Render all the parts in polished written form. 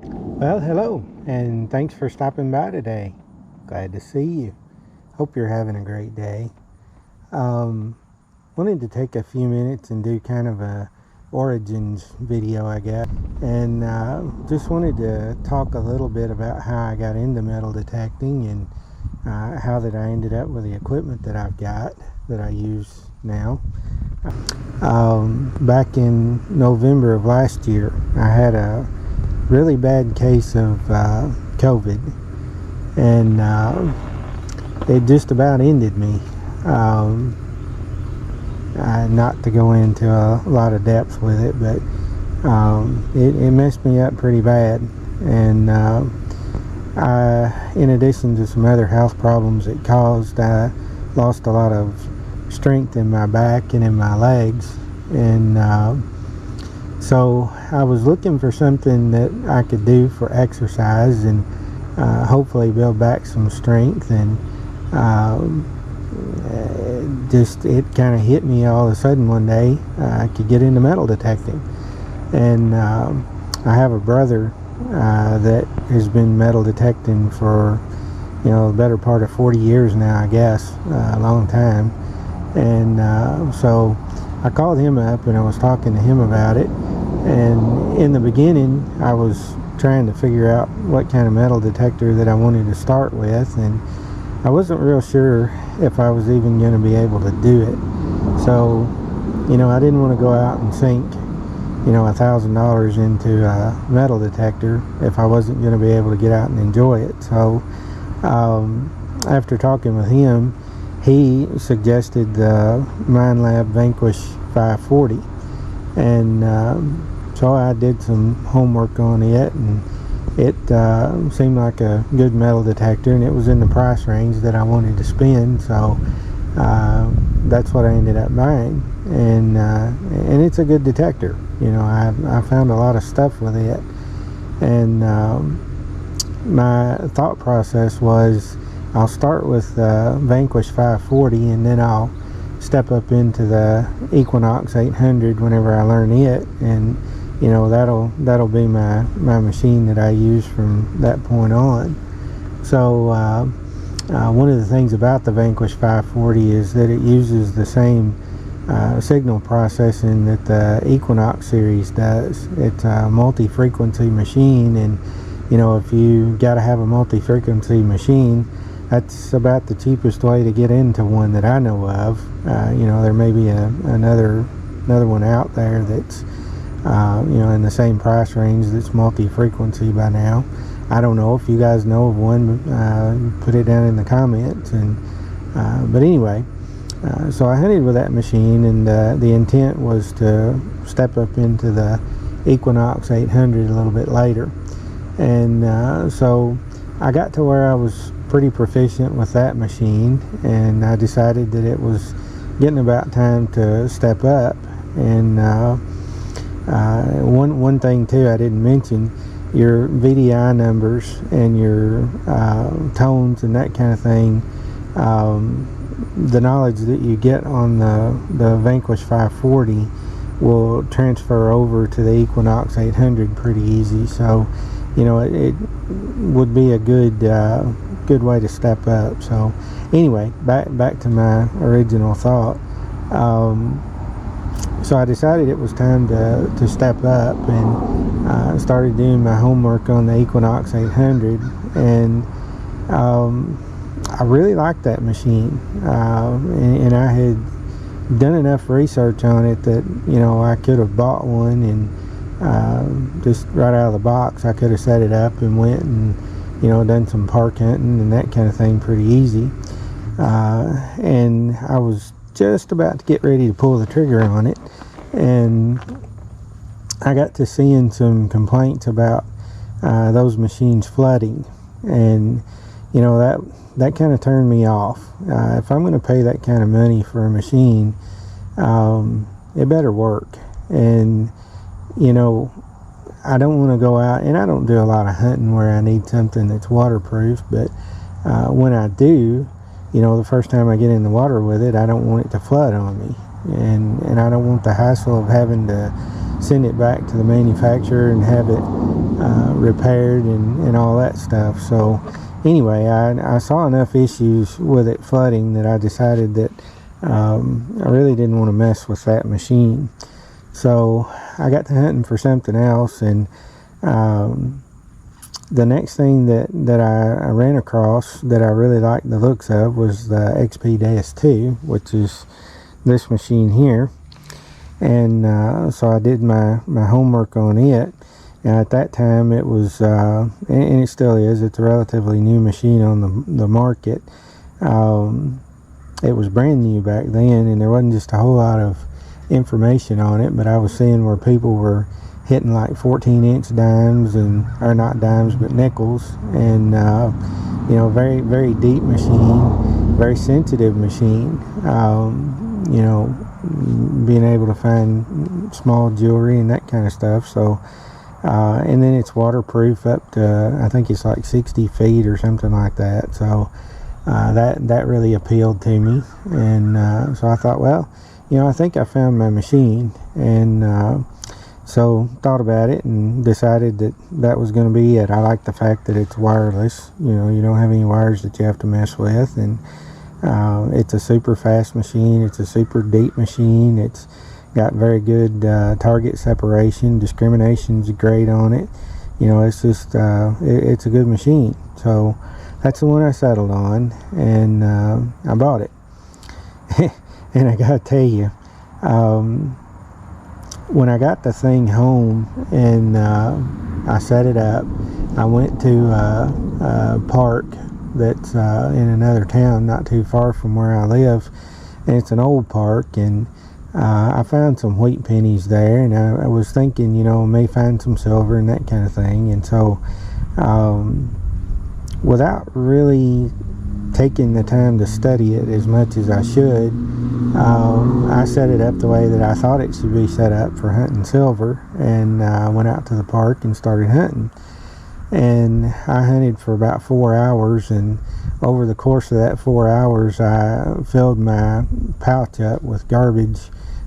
Well, hello, and thanks for stopping by today. Glad to see you. Hope you're having a great day. Um, Wanted to take a few minutes and do kind of a origins video, I guess, and just wanted to talk a little bit about how I got into metal detecting and how that I ended up with the equipment that I've got that I use now. Back in November of last year, I had a really bad case of COVID, and it just about ended me. Not to go into a lot of depth with it, but it messed me up pretty bad. And in addition to some other health problems it caused, I lost a lot of strength in my back and in my legs. And so I was looking for something that I could do for exercise and hopefully build back some strength. And it kind of hit me all of a sudden one day. I could get into metal detecting. And I have a brother that has been metal detecting for, the better part of 40 years now, I guess, a long time. And so I called him up and I was talking to him about it. And in the beginning, I was trying to figure out what kind of metal detector that I wanted to start with, and I wasn't real sure if I was even going to be able to do it. So, I didn't want to go out and sink, $1,000 into a metal detector if I wasn't going to be able to get out and enjoy it. So, after talking with him, he suggested the MindLab Vanquish 540, and so I did some homework on it, and it seemed like a good metal detector, and it was in the price range that I wanted to spend. So that's what I ended up buying, and it's a good detector. I found a lot of stuff with it, and my thought process was I'll start with Vanquish 540, and then I'll step up into the Equinox 800 whenever I learn it, and that'll be my machine that I use from that point on. So one of the things about the Vanquish 540 is that it uses the same signal processing that the Equinox series does. It's a multi-frequency machine, and if you got to have a multi-frequency machine, that's about the cheapest way to get into one that I know of. There may be another one out there that's in the same price range that's multi-frequency by now. I don't know if you guys know of one. Put it down in the comments. And but anyway, so I hunted with that machine, and the intent was to step up into the Equinox 800 a little bit later. And so I got to where I was pretty proficient with that machine, and I decided that it was getting about time to step up. And one thing too I didn't mention, your VDI numbers and your tones and that kind of thing, the knowledge that you get on the Vanquish 540 will transfer over to the Equinox 800 pretty easy. So it would be a good way to step up. So anyway, back to my original thought. So I decided it was time to step up, and started doing my homework on the Equinox 800, and I really liked that machine, and I had done enough research on it that I could have bought one, and just right out of the box I could have set it up and went and done some park hunting and that kind of thing pretty easy. And I was just about to get ready to pull the trigger on it, and I got to seeing some complaints about those machines flooding, and that kind of turned me off. If I'm going to pay that kind of money for a machine, it better work. And I don't want to go out, and I don't do a lot of hunting where I need something that's waterproof, but when I do, the first time I get in the water with it, I don't want it to flood on me, and I don't want the hassle of having to send it back to the manufacturer and have it repaired and all that stuff. So anyway, I saw enough issues with it flooding that I decided that I really didn't want to mess with that machine. So I got to hunting for something else, and the next thing that I ran across that I really liked the looks of was the XP Deus 2, which is this machine here. And so I did my homework on it. And at that time it was, and it still is, it's a relatively new machine on the market. It was brand new back then, and there wasn't just a whole lot of information on it, but I was seeing where people were hitting like 14-inch dimes, or not dimes but nickels, and you know, very, very deep machine, very sensitive machine. You know, being able to find small jewelry and that kind of stuff. So and then it's waterproof up to, I think it's like 60 feet or something like that. So that really appealed to me, and so I thought, well, you know, I think I found my machine. And so thought about it and decided that was going to be it. I like the fact that it's wireless. You know, you don't have any wires that you have to mess with, and it's a super fast machine. It's a super deep machine. It's got very good target separation. Discrimination's great on it. You know, it's just it's a good machine. So that's the one I settled on, and I bought it. And I gotta tell you, when I got the thing home and I set it up, I went to a park that's in another town not too far from where I live, and it's an old park, and I found some wheat pennies there, and I was thinking, you know, I may find some silver and that kind of thing. And so without really taking the time to study it as much as I should, I set it up the way that I thought it should be set up for hunting silver, and went out to the park and started hunting. And I hunted for about 4 hours, and over the course of that 4 hours I filled my pouch up with garbage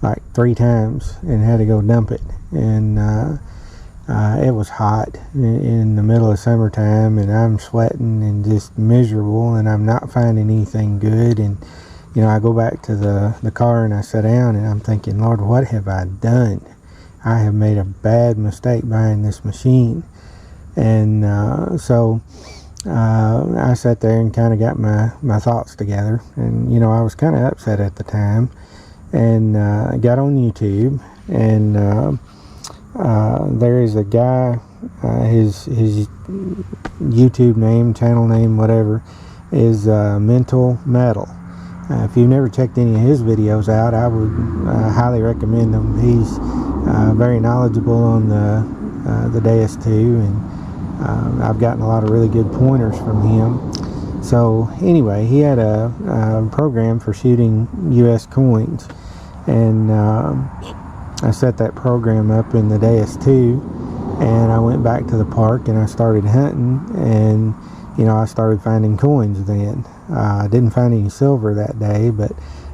like 3 times and had to go dump it. And it was hot in the middle of summertime, and I'm sweating and just miserable, and I'm not finding anything good. And you know, I go back to the car and I sit down and I'm thinking, Lord, what have I done? I have made a bad mistake buying this machine. And so I sat there and kind of got my thoughts together, and you know, I was kind of upset at the time, and got on YouTube, and there is a guy, his YouTube name, channel name, whatever, is Mental Metal. If you've never checked any of his videos out, I would highly recommend them. He's very knowledgeable on the Deus 2, and I've gotten a lot of really good pointers from him. So anyway, he had a program for shooting US coins, and I set that program up in the Deus 2, and I went back to the park and I started hunting, and you know, I started finding coins then. I didn't find any silver that day, but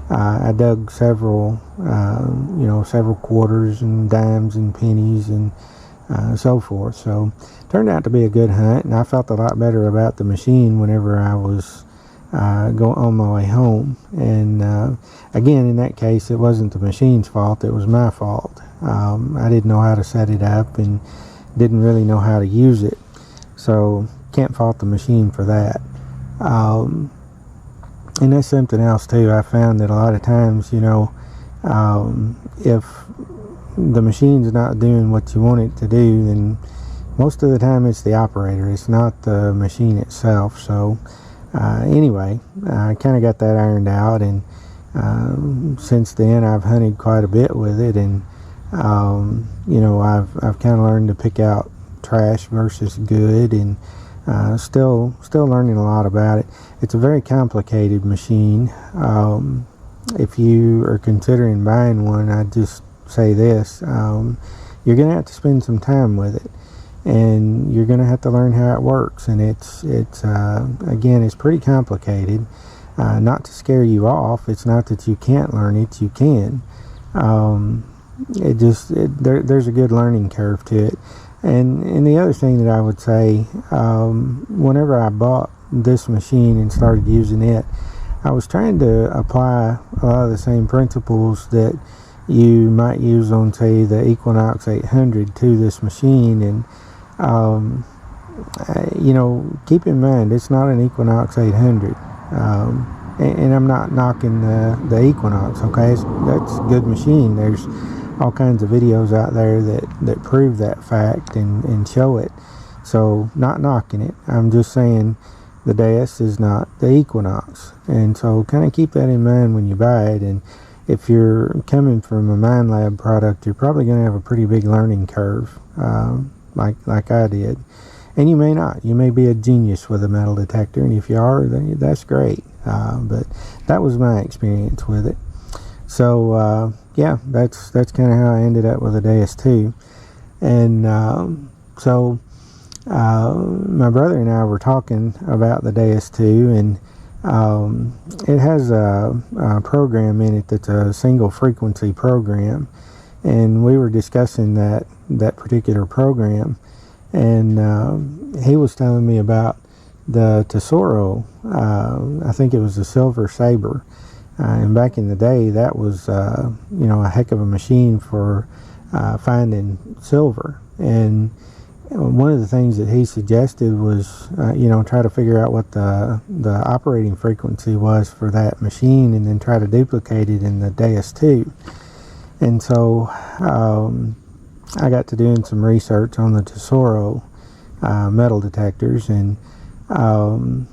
I dug several, you know, several quarters and dimes and pennies and so forth. So it turned out to be a good hunt, and I felt a lot better about the machine whenever I was going on my way home. And again, in that case, it wasn't the machine's fault, it was my fault. I didn't know how to set it up and didn't really know how to use it, so can't fault the machine for that. And that's something else too. I found that a lot of times, you know, if the machine's not doing what you want it to do, then most of the time it's the operator, it's not the machine itself. So anyway, I kind of got that ironed out, and since then I've hunted quite a bit with it, and you know, I've kind of learned to pick out trash versus good, and still learning a lot about it. It's a very complicated machine. If you are considering buying one, I'd just say this: you're gonna have to spend some time with it, and you're gonna have to learn how it works. And it's again, it's pretty complicated. Not to scare you off, it's not that you can't learn it, you can. There's a good learning curve to it. And the other thing that I would say, whenever I bought this machine and started using it, I was trying to apply a lot of the same principles that you might use on, say, the Equinox 800 to this machine. And you know, keep in mind, it's not an Equinox 800. And I'm not knocking the Equinox, okay? That's a good machine. There's all kinds of videos out there that prove that fact and show it. So, not knocking it. I'm just saying the Deus is not the Equinox. And so, kind of keep that in mind when you buy it. And if you're coming from a Mind Lab product, you're probably going to have a pretty big learning curve, like I did. And you may not. You may be a genius with a metal detector, and if you are, then that's great. But that was my experience with it. So yeah, that's kind of how I ended up with a Deus 2. And so my brother and I were talking about the Deus 2, and it has a program in it that's a single frequency program, and we were discussing that particular program. And he was telling me about the Tesoro. I think it was the Silver Saber. And back in the day, that was, you know, a heck of a machine for finding silver. And one of the things that he suggested was, you know, try to figure out what the operating frequency was for that machine, and then try to duplicate it in the Deus 2. And so I got to doing some research on the Tesoro metal detectors, and of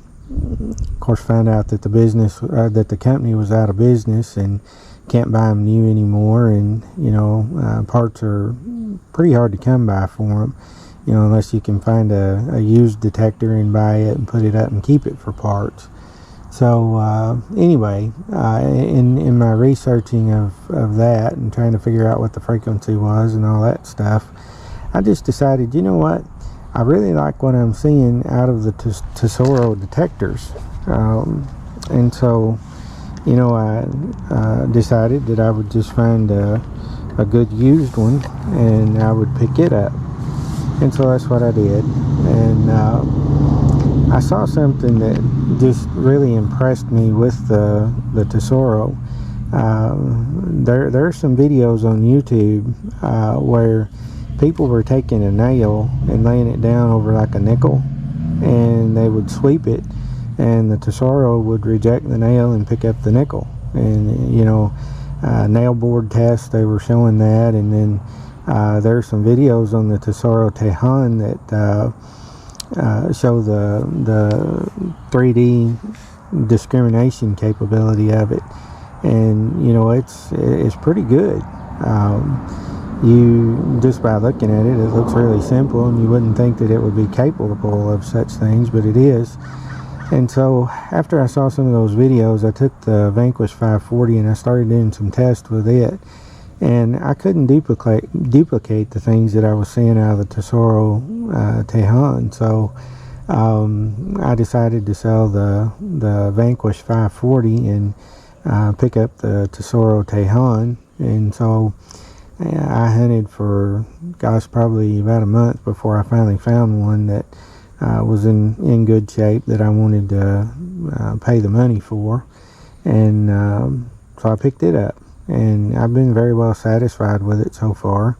course found out that the company was out of business and can't buy them new anymore. And you know, parts are pretty hard to come by for them, you know, unless you can find a used detector and buy it and put it up and keep it for parts. So anyway, in my researching of that and trying to figure out what the frequency was and all that stuff, I just decided, you know what, I really like what I'm seeing out of the Tesoro detectors. And so, you know, I decided that I would just find a good used one and I would pick it up. And so that's what I did. And I saw something that just really impressed me with the Tesoro. There are some videos on YouTube where people were taking a nail and laying it down over like a nickel, and they would sweep it, and the Tesoro would reject the nail and pick up the nickel. And you know, nail board tests, they were showing that. And then there are some videos on the Tesoro Tejon that show the 3D discrimination capability of it, and you know, it's pretty good. You just by looking at it, it looks really simple, and you wouldn't think that it would be capable of such things, but it is. And so after I saw some of those videos, I took the Vanquish 540 and I started doing some tests with it, and I couldn't duplicate the things that I was seeing out of the Tesoro Tejon. So I decided to sell the Vanquish 540 and pick up the Tesoro Tejon. And so I hunted for, gosh, probably about a month before I finally found one that was in good shape that I wanted to pay the money for. And so I picked it up, and I've been very well satisfied with it so far.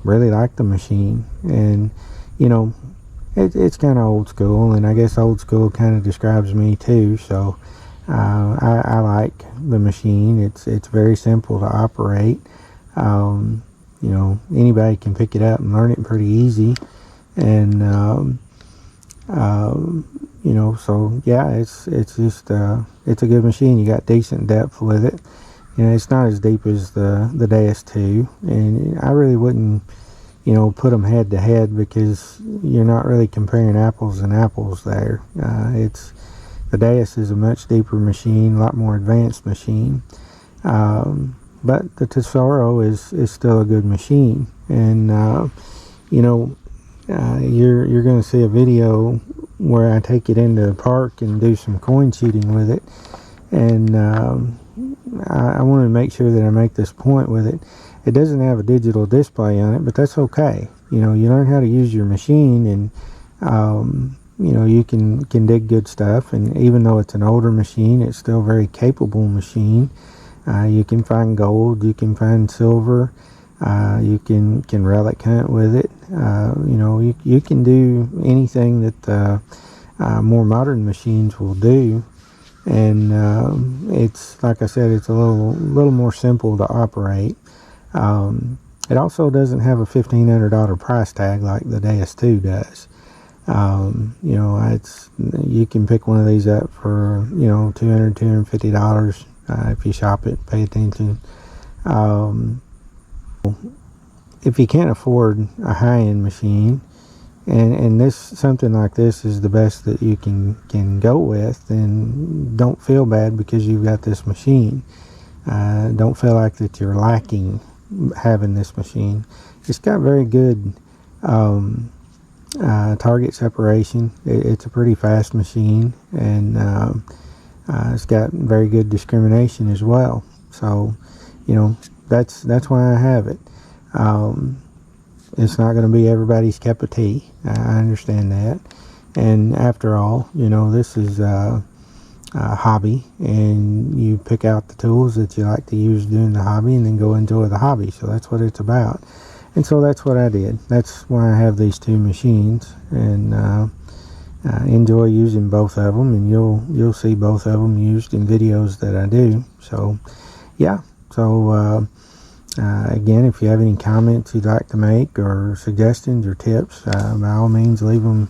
Really like the machine, and you know, it's kind of old school, and I guess old school kind of describes me too. So I like the machine. It's very simple to operate. You know, anybody can pick it up and learn it pretty easy. And you know, so yeah, it's just it's a good machine. You got decent depth with it. You know, it's not as deep as the Deus 2, and I really wouldn't, you know, put them head to head, because you're not really comparing apples and apples there. The Deus is a much deeper machine, a lot more advanced machine, but the Tesoro is still a good machine. And you know, you're going to see a video where I take it into the park and do some coin shooting with it, and I want to make sure that I make this point with it. It doesn't have a digital display on it, but that's okay. you learn how to use your machine, and you can dig good stuff. And even though it's an older machine, it's still a very capable machine. You can find gold, you can find silver, you can relic hunt with it. You can do anything that more modern machines will do. And it's, like I said, it's a little more simple to operate. It also doesn't have a $1,500 price tag like the Deus 2 does. You can pick one of these up for $200, $250 if you shop it, pay attention. If you can't afford a high-end machine, and something like this is the best that you can go with, then don't feel bad because you've got this machine. Don't feel like that you're lacking having this machine. It's got very good target separation. It's a pretty fast machine, and it's got very good discrimination as well. So that's why I have it. It's not going to be everybody's cup of tea. I understand that. And after all, this is a hobby, and you pick out the tools that you like to use doing the hobby and then go enjoy the hobby. So that's what it's about. And so that's what I did. That's why I have these two machines, and enjoy using both of them, and you'll see both of them used in videos that I do. So yeah. So again, if you have any comments you'd like to make, or suggestions or tips, by all means leave them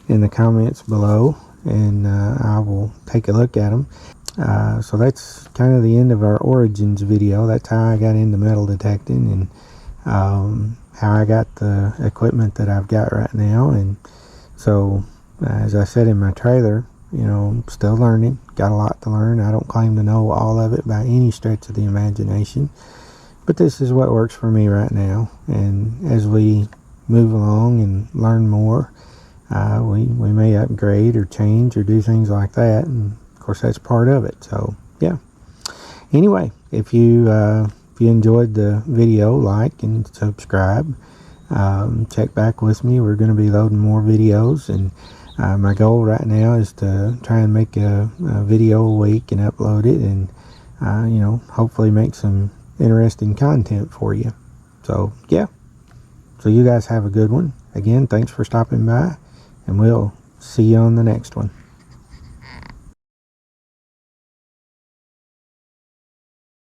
in the comments below, and I will take a look at them. So that's kind of the end of our origins video. That's how I got into metal detecting, and how I got the equipment that I've got right now. And so as I said in my trailer, still learning, got a lot to learn. I don't claim to know all of it by any stretch of the imagination, but this is what works for me right now. And as we move along and learn more, we may upgrade or change or do things like that, and of course that's part of it. So yeah. Anyway, if you enjoyed the video, like and subscribe. Check back with me. We're going to be loading more videos, and my goal right now is to try and make a video a week and upload it, and hopefully make some interesting content for you. So yeah. So you guys have a good one. Again, thanks for stopping by, and we'll see you on the next one.